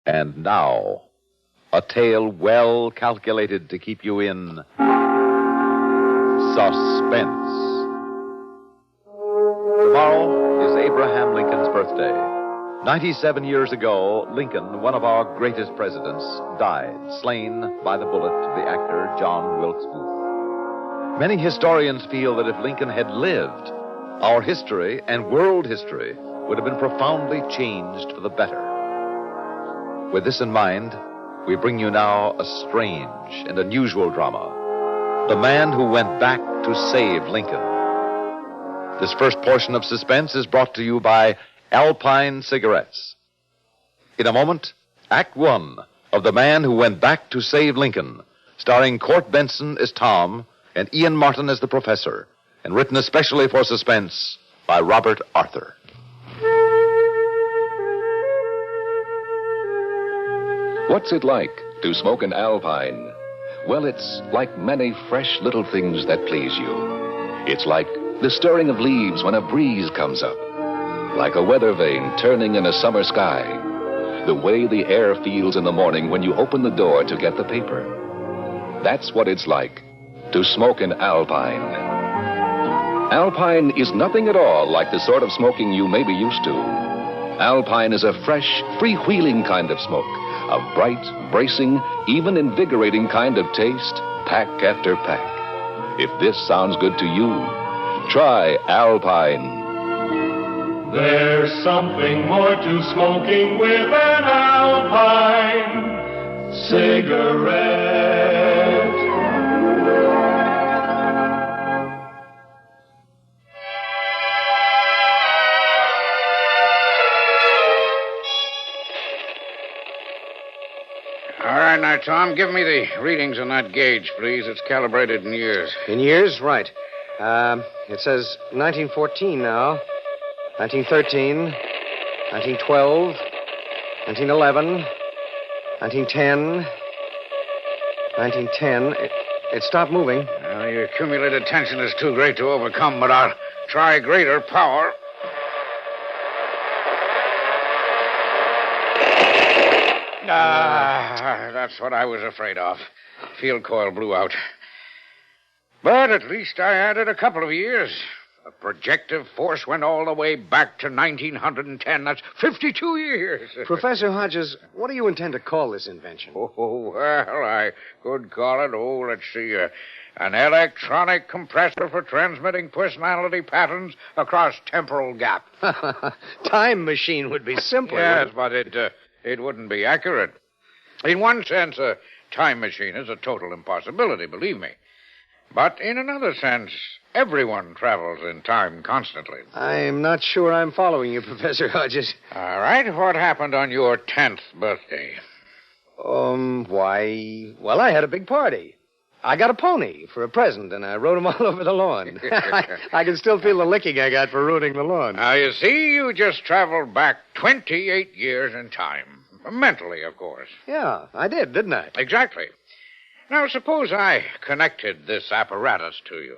And now, a tale well calculated to keep you in suspense. Tomorrow is Abraham Lincoln's birthday. 97 years ago, Lincoln, one of our greatest presidents, died, slain by the bullet of the actor John Wilkes Booth. Many historians feel that if Lincoln had lived, our history and world history would have been profoundly changed for the better. With this in mind, we bring you now a strange and unusual drama. The Man Who Went Back to Save Lincoln. This first portion of Suspense is brought to you by Alpine Cigarettes. In a moment, Act One of The Man Who Went Back to Save Lincoln, starring Court Benson as Tom and Ian Martin as the Professor, and written especially for Suspense by Robert Arthur. What's it like to smoke an Alpine? Well, it's like many fresh little things that please you. It's like the stirring of leaves when a breeze comes up. Like a weather vane turning in a summer sky. The way the air feels in the morning when you open the door to get the paper. That's what it's like to smoke an Alpine. Alpine is nothing at all like the sort of smoking you may be used to. Alpine is a fresh, freewheeling kind of smoke. A bright, bracing, even invigorating kind of taste, pack after pack. If this sounds good to you, try Alpine. There's something more to smoking with an Alpine cigarette. All right, now, Tom, give me the readings on that gauge, please. It's calibrated in years. In years? Right. It says 1914 now. 1913, 1912, 1911, 1910, 1910. It stopped moving. Well, your accumulated tension is too great to overcome, but I'll try greater power. That's what I was afraid of. Field coil blew out. But at least I added a couple of years. The projective force went all the way back to 1910. That's 52 years. Professor Hodges, what do you intend to call this invention? Oh, well, I could call it, let's see, an electronic compressor for transmitting personality patterns across temporal gap. Time machine would be simpler. Yes, but it wouldn't be accurate. In one sense, a time machine is a total impossibility, believe me. But in another sense, everyone travels in time constantly. I'm not sure I'm following you, Professor Hodges. All right, what happened on your 10th birthday? Well, I had a big party. I got a pony for a present, and I rode him all over the lawn. I can still feel the licking I got for ruining the lawn. Now, you see, you just traveled back 28 years in time. Mentally, of course. Yeah, I did, didn't I? Exactly. Now, suppose I connected this apparatus to you.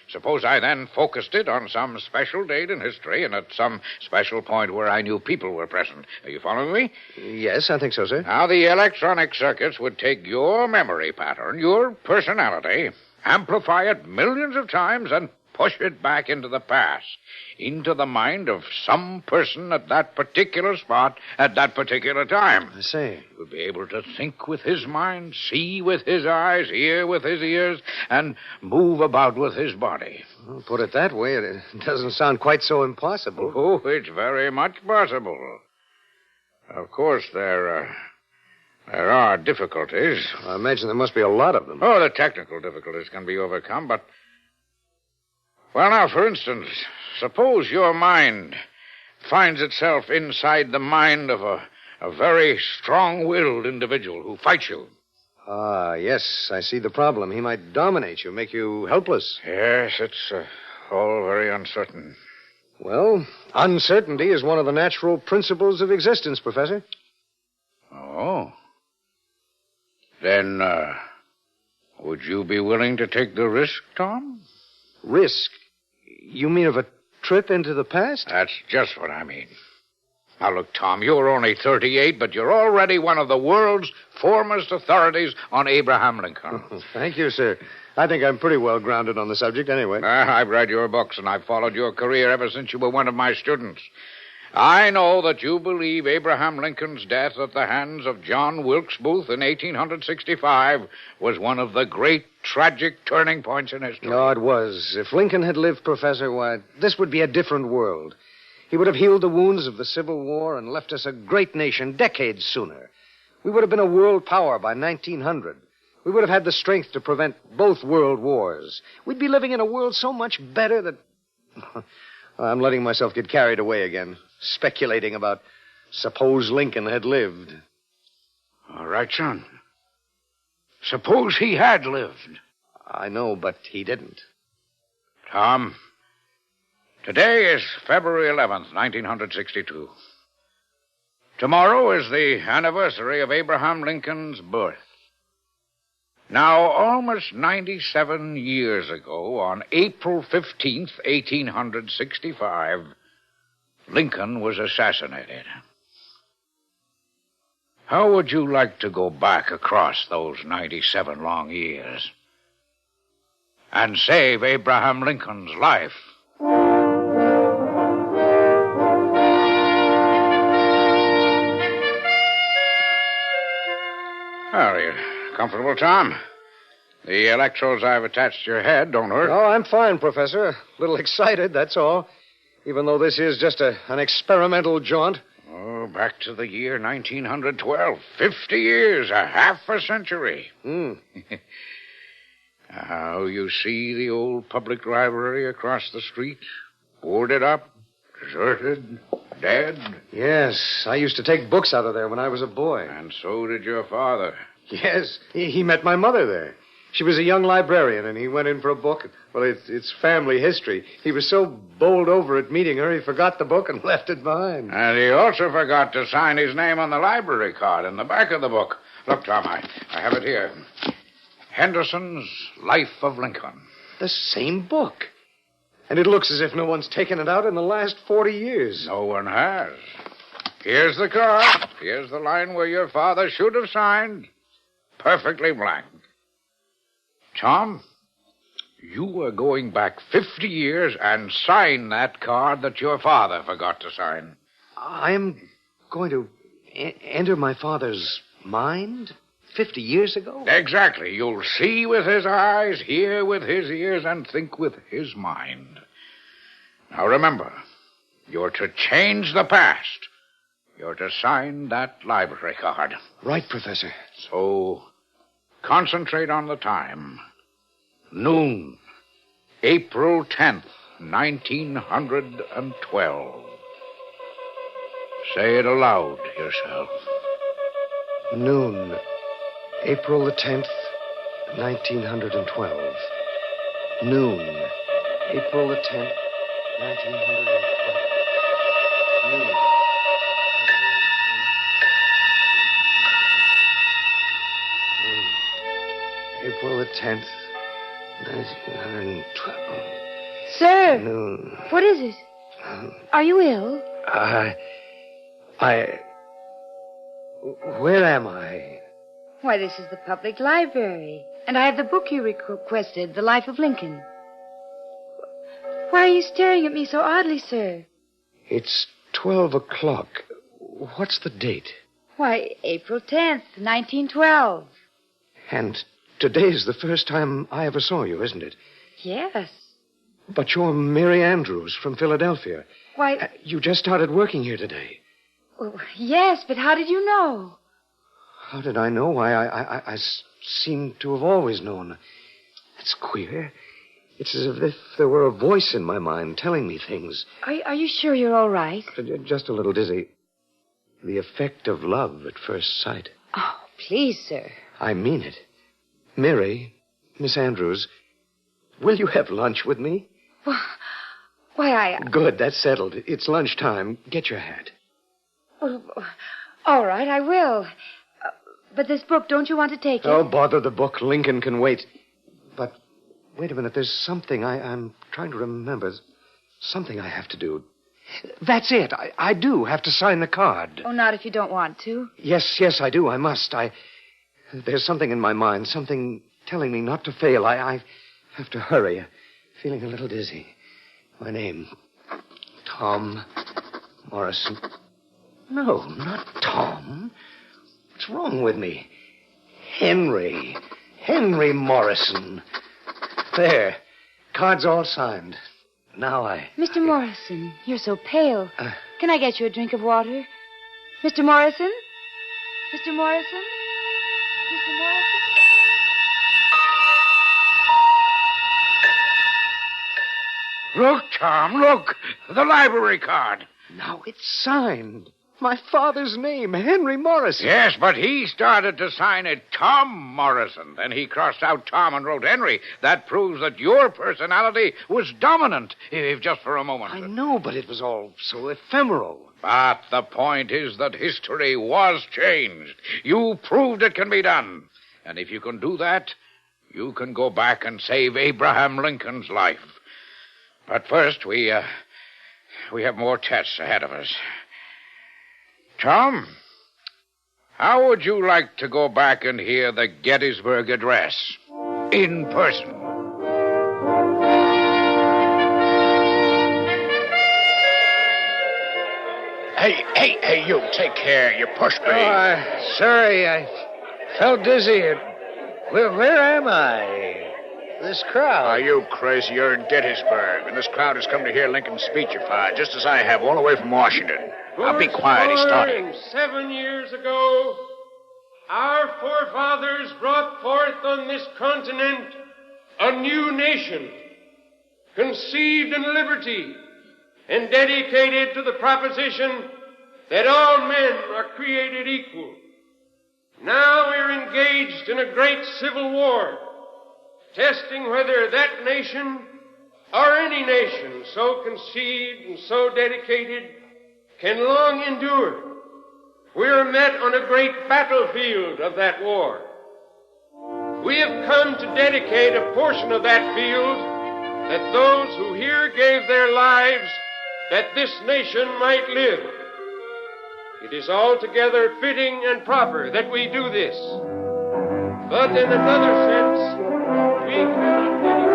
Suppose I then focused it on some special date in history and at some special point where I knew people were present. Are you following me? Yes, I think so, sir. Now, the electronic circuits would take your memory pattern, your personality, amplify it millions of times, and push it back into the past, into the mind of some person at that particular spot at that particular time. I see. You would be able to think with his mind, see with his eyes, hear with his ears, and move about with his body. Well, put it that way, it doesn't sound quite so impossible. Oh, it's very much possible. Of course, there are difficulties. I imagine there must be a lot of them. Oh, the technical difficulties can be overcome, but... Well, now, for instance, suppose your mind finds itself inside the mind of a very strong-willed individual who fights you. Yes, I see the problem. He might dominate you, make you helpless. Yes, it's all very uncertain. Well, uncertainty is one of the natural principles of existence, Professor. Oh. Then, would you be willing to take the risk, Tom? Risk? You mean of a trip into the past? That's just what I mean. Now, look, Tom, you're only 38, but you're already one of the world's foremost authorities on Abraham Lincoln. Thank you, sir. I think I'm pretty well grounded on the subject anyway. I've read your books, and I've followed your career ever since you were one of my students. I know that you believe Abraham Lincoln's death at the hands of John Wilkes Booth in 1865 was one of the great tragic turning points in history. No, it was. If Lincoln had lived, Professor, why, this would be a different world. He would have healed the wounds of the Civil War and left us a great nation decades sooner. We would have been a world power by 1900. We would have had the strength to prevent both world wars. We'd be living in a world so much better that... I'm letting myself get carried away again, speculating about suppose Lincoln had lived. All right, son. Suppose he had lived. I know, but he didn't. Tom, today is February 11th, 1962. Tomorrow is the anniversary of Abraham Lincoln's birth. Now, almost 97 years ago, on April 15th, 1865, Lincoln was assassinated. How would you like to go back across those 97 long years and save Abraham Lincoln's life? Are you comfortable, Tom? The electrodes I've attached to your head don't hurt. Oh, I'm fine, Professor. A little excited, that's all. Even though this is just an experimental jaunt. Oh, back to the year 1912. 50 years, a half a century. Now, you see the old public library across the street? Boarded up, deserted, dead. Yes, I used to take books out of there when I was a boy. And so did your father. Yes, he met my mother there. She was a young librarian, and he went in for a book. Well, it's family history. He was so bowled over at meeting her, he forgot the book and left it behind. And he also forgot to sign his name on the library card in the back of the book. Look, Tom, I have it here. Henderson's Life of Lincoln. The same book. And it looks as if no one's taken it out in the last 40 years. No one has. Here's the card. Here's the line where your father should have signed. Perfectly blank. Tom, you are going back 50 years and sign that card that your father forgot to sign. I'm going to enter my father's mind 50 years ago? Exactly. You'll see with his eyes, hear with his ears, and think with his mind. Now remember, you're to change the past. You're to sign that library card. Right, Professor. So, concentrate on the time. Noon, April 10th, 1912. Say it aloud yourself. Noon, April the 10th, 1912. Noon, April the 10th, 1912. Noon. April the 10th, 1912. Sir! Noon. What is it? Are you ill? Where am I? Why, this is the public library. And I have the book you requested, The Life of Lincoln. Why are you staring at me so oddly, sir? It's 12 o'clock. What's the date? Why, April 10th, 1912. And today's the first time I ever saw you, isn't it? Yes. But you're Mary Andrews from Philadelphia. Why... You just started working here today. Well, yes, but how did you know? How did I know? Why, I seem to have always known. It's queer. It's as if there were a voice in my mind telling me things. Are you sure you're all right? Just a little dizzy. The effect of love at first sight. Oh, please, sir. I mean it. Mary, Miss Andrews, will you have lunch with me? Why, Good, that's settled. It's lunchtime. Get your hat. Well, all right, I will. But this book, don't you want to take it? Oh, bother the book. Lincoln can wait. But wait a minute. There's something I'm trying to remember. Something I have to do. That's it. I do have to sign the card. Oh, not if you don't want to. Yes, I do. I must. There's something in my mind, something telling me not to fail. I have to hurry. Feeling a little dizzy. My name, Tom Morrison. No, not Tom. What's wrong with me? Henry Morrison. There. Card's all signed. Now Mr. Morrison, you're so pale. Can I get you a drink of water? Mr. Morrison? Mr. Morrison? Mr. Morrison? Look, Tom, look. The library card. Now it's signed. My father's name, Henry Morrison. Yes, but he started to sign it Tom Morrison. Then he crossed out Tom and wrote Henry. That proves that your personality was dominant, if just for a moment. I know, but it was all so ephemeral. But the point is that history was changed. You proved it can be done. And if you can do that, you can go back and save Abraham Lincoln's life. But first, we have more tests ahead of us. Tom, how would you like to go back and hear the Gettysburg Address in person? Hey, you, take care. You pushed me. Sorry, I felt dizzy. Where am I? This crowd. Are you crazy? You're in Gettysburg, and this crowd has come to hear Lincoln speechify, just as I have, all the way from Washington. Now, be quiet. He's starting. 7 years ago, our forefathers brought forth on this continent a new nation, conceived in liberty and dedicated to the proposition that all men are created equal. Now we're engaged in a great civil war, testing whether that nation or any nation so conceived and so dedicated can long endure. We're met on a great battlefield of that war. We have come to dedicate a portion of that field that those who here gave their lives that this nation might live. It is altogether fitting and proper that we do this. But in another sense, we cannot dedicate.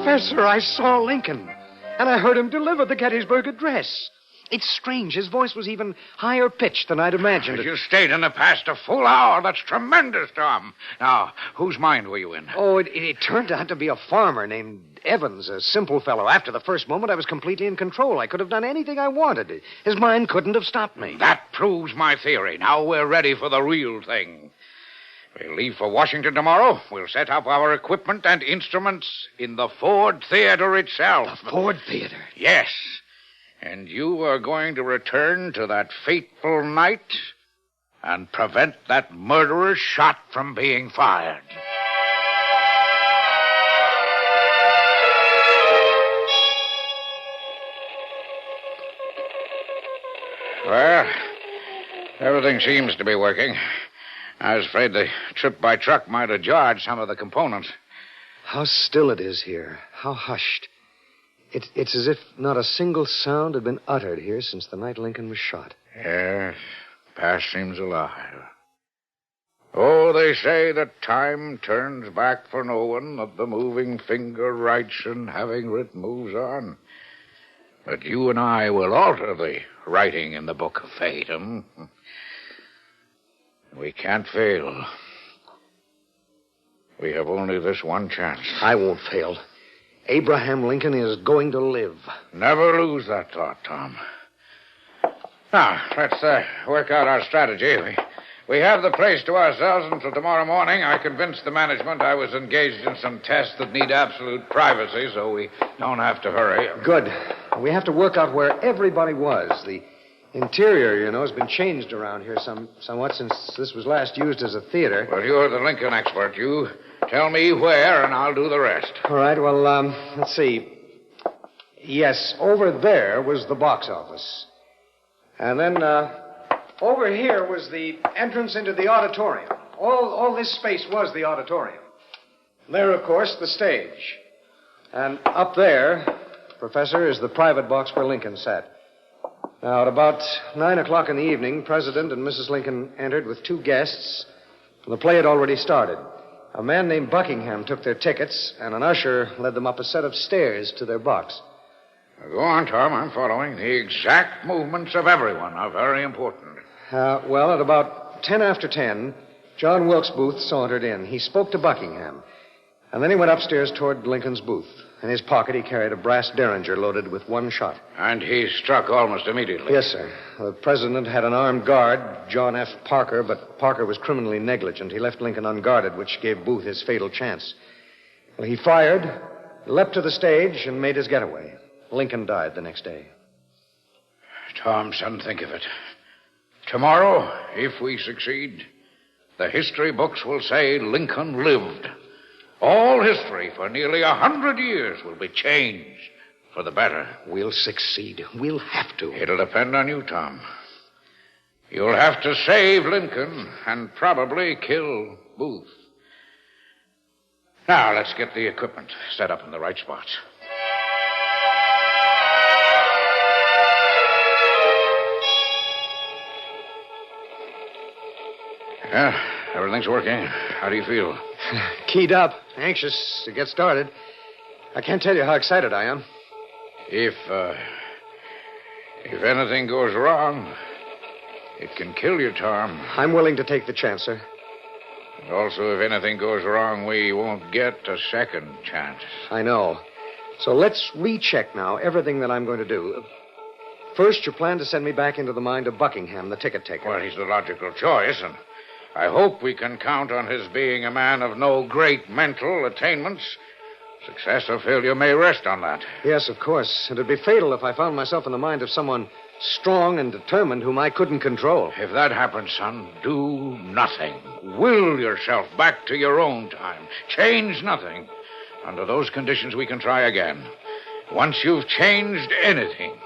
Professor, I saw Lincoln, and I heard him deliver the Gettysburg Address. It's strange. His voice was even higher pitched than I'd imagined. You stayed in the past a full hour. That's tremendous, Tom. Now, whose mind were you in? Oh, it turned out to be a farmer named Evans, a simple fellow. After the first moment, I was completely in control. I could have done anything I wanted. His mind couldn't have stopped me. That proves my theory. Now we're ready for the real thing. We'll leave for Washington tomorrow. We'll set up our equipment and instruments in the Ford Theater itself. The Ford Theater? Yes. And you are going to return to that fateful night and prevent that murderer's shot from being fired. Well, everything seems to be working. I was afraid the trip by truck might have jarred some of the components. How still it is here. How hushed. It's as if not a single sound had been uttered here since the night Lincoln was shot. Yes, past seems alive. Oh, they say that time turns back for no one, that the moving finger writes and having writ moves on. But you and I will alter the writing in the book of fate, We can't fail. We have only this one chance. I won't fail. Abraham Lincoln is going to live. Never lose that thought, Tom. Now, let's work out our strategy. We have the place to ourselves until tomorrow morning. I convinced the management I was engaged in some tests that need absolute privacy, so we don't have to hurry. Good. We have to work out where everybody was. The interior, has been changed around here somewhat since this was last used as a theater. Well, you're the Lincoln expert. You tell me where, and I'll do the rest. All right, well, let's see. Yes, over there was the box office. And then, over here was the entrance into the auditorium. All this space was the auditorium. There, of course, the stage. And up there Professor, is the private box where Lincoln sat. Now, at about 9 o'clock in the evening, President and Mrs. Lincoln entered with 2 guests, and the play had already started. A man named Buckingham took their tickets, and an usher led them up a set of stairs to their box. Go on, Tom. I'm following. The exact movements of everyone are very important. Well, at about 10 after 10, John Wilkes Booth sauntered in. He spoke to Buckingham, and then he went upstairs toward Lincoln's booth. In his pocket, he carried a brass derringer loaded with 1 shot. And he struck almost immediately. Yes, sir. The president had an armed guard, John F. Parker, but Parker was criminally negligent. He left Lincoln unguarded, which gave Booth his fatal chance. Well, he fired, leapt to the stage, and made his getaway. Lincoln died the next day. Tom, son, think of it. Tomorrow, if we succeed, the history books will say Lincoln lived. All history for nearly 100 years will be changed for the better. We'll succeed. We'll have to. It'll depend on you, Tom. You'll have to save Lincoln and probably kill Booth. Now, let's get the equipment set up in the right spots. Yeah, everything's working. How do you feel? Keyed up, anxious to get started. I can't tell you how excited I am. If anything goes wrong, it can kill you, Tom. I'm willing to take the chance, sir. And also, if anything goes wrong, we won't get a second chance. I know. So let's recheck now everything that I'm going to do. First, you plan to send me back into the mind of Buckingham, the ticket taker. Well, he's the logical choice, and I hope we can count on his being a man of no great mental attainments. Success or failure may rest on that. Yes, of course. And it'd be fatal if I found myself in the mind of someone strong and determined whom I couldn't control. If that happens, son, do nothing. Will yourself back to your own time. Change nothing. Under those conditions, we can try again. Once you've changed anything,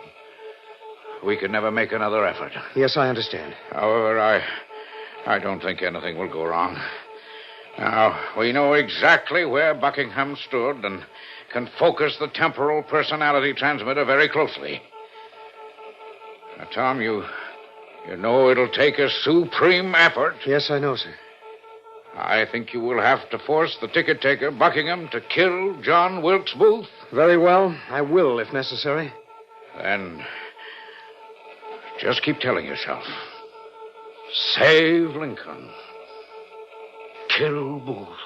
we can never make another effort. Yes, I understand. However, I don't think anything will go wrong. Now, we know exactly where Buckingham stood and can focus the temporal personality transmitter very closely. Now, Tom, you know it'll take a supreme effort. Yes, I know, sir. I think you will have to force the ticket taker, Buckingham, to kill John Wilkes Booth. Very well. I will, if necessary. Then just keep telling yourself, save Lincoln. Kill Booth.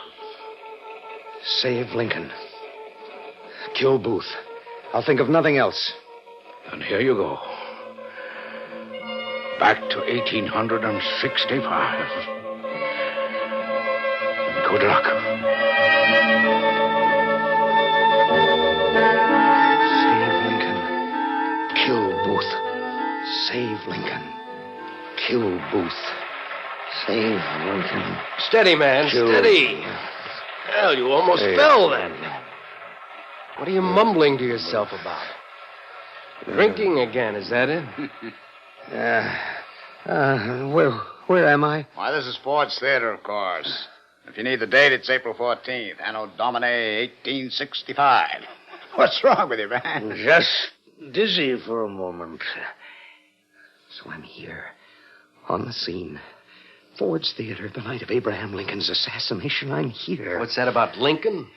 Save Lincoln. Kill Booth. I'll think of nothing else. And here you go. Back to 1865. Good luck. Save Lincoln. Kill Booth. Save Lincoln. Kill Booth. Save Lincoln. Steady, man. Kill. Steady. Well, you almost fell then. What are you mumbling to yourself about? Drinking again, is that it? Where am I? Why, this is Ford's Theater, of course. If you need the date, it's April 14th, Anno Domini 1865. What's wrong with you, man? Just dizzy for a moment. So I'm here, on the scene. Ford's Theater, the night of Abraham Lincoln's assassination. I'm here. What's that about Lincoln?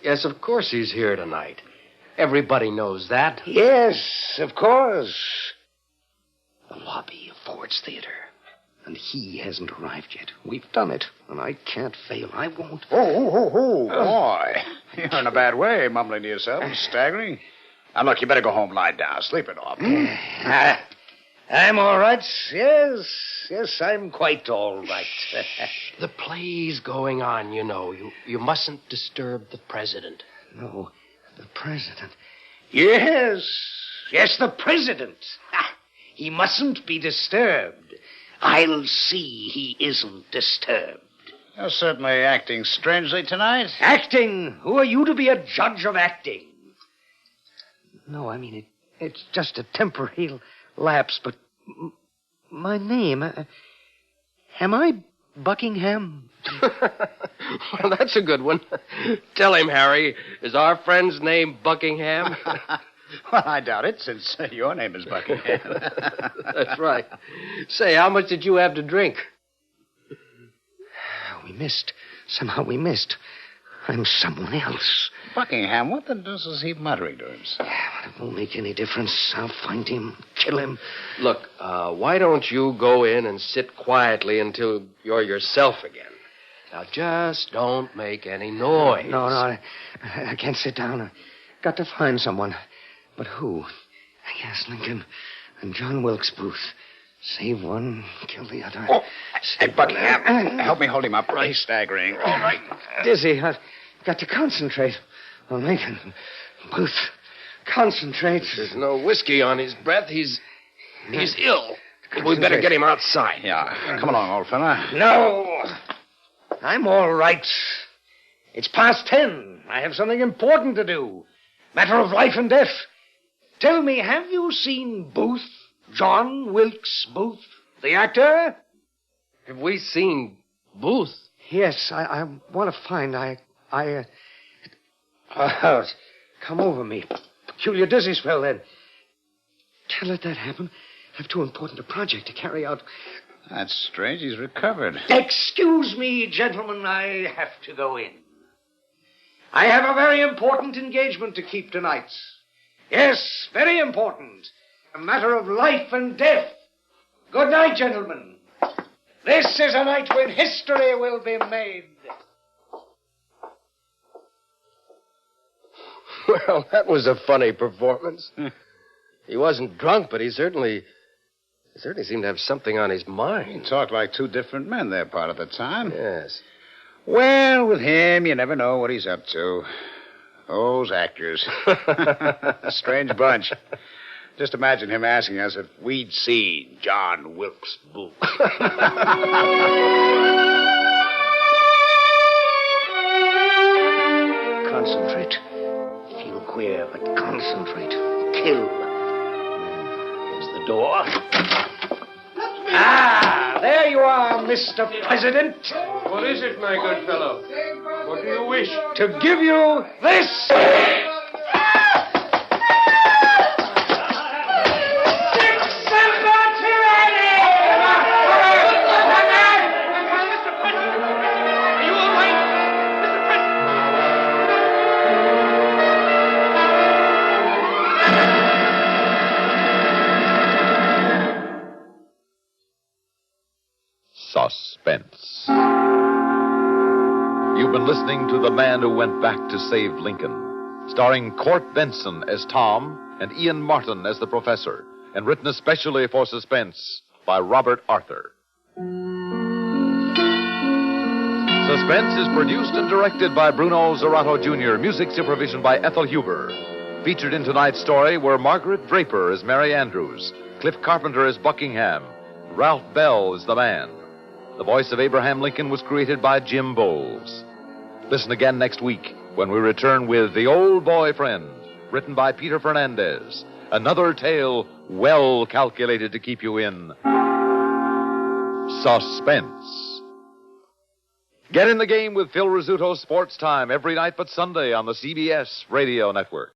Yes, of course he's here tonight. Everybody knows that. Yes, of course. The lobby of Ford's Theater. And he hasn't arrived yet. We've done it, and I can't fail. I won't. Oh, boy. You're in a bad way, mumbling to yourself and staggering. Now, look, you better go home, lie down, sleep it off. I'm all right. Yes, I'm quite all right. The play's going on, you know. You mustn't disturb the president. No, the president. Yes, the president. He mustn't be disturbed. I'll see he isn't disturbed. You're certainly acting strangely tonight. Acting? Who are you to be a judge of acting? No, I mean, it's just a temporary lapse, but my name... am I Buckingham? Well, that's a good one. Tell him, Harry. Is our friend's name Buckingham? Well, I doubt it, since your name is Buckingham. That's right. Say, how much did you have to drink? We missed. Somehow we missed. I'm someone else. Buckingham, what the deuce is he muttering to himself? It won't make any difference. I'll find him, kill him. Look, why don't you go in and sit quietly until you're yourself again? Now, just don't make any noise. No, I can't sit down. I've got to find someone. But who? I guess Lincoln and John Wilkes Booth. Save one, kill the other. Oh, hey, Buckingham, help me hold him up. He's staggering. All right. Dizzy. I've got to concentrate on Lincoln. Booth, concentrate. There's no whiskey on his breath. He's ill. We better get him outside. Yeah. Come along, old fella. No. I'm all right. It's past 10. I have something important to do. Matter of life and death. Tell me, have you seen Booth? John Wilkes Booth, the actor? Have we seen Booth? Yes, I want to find. It's come over me. Peculiar dizzy spell, then. Can't let that happen. I have too important a project to carry out. That's strange. He's recovered. Excuse me, gentlemen. I have to go in. I have a very important engagement to keep tonight. Yes, very important. A matter of life and death. Good night, gentlemen. This is a night when history will be made. Well, that was a funny performance. He wasn't drunk, but he certainly seemed to have something on his mind. He talked like two different men there part of the time. Yes. Well, with him, you never know what he's up to. Those actors. A strange bunch. Just imagine him asking us if we'd seen John Wilkes Booth. Concentrate. Feel queer, but concentrate. Kill. Here's the door. There you are, Mr. President. What is it, my good fellow? What do you wish? To give you this. Suspense. You've been listening to The Man Who Went Back to Save Lincoln, starring Court Benson as Tom and Ian Martin as the Professor, and written especially for Suspense by Robert Arthur. Suspense is produced and directed by Bruno Zerato Jr., music supervision by Ethel Huber. Featured in tonight's story were Margaret Draper as Mary Andrews, Cliff Carpenter as Buckingham, Ralph Bell as the man. The voice of Abraham Lincoln was created by Jim Bowles. Listen again next week when we return with The Old Boyfriend, written by Peter Fernandez. Another tale well calculated to keep you in suspense. Get in the game with Phil Rizzuto's Sports Time every night but Sunday on the CBS Radio Network.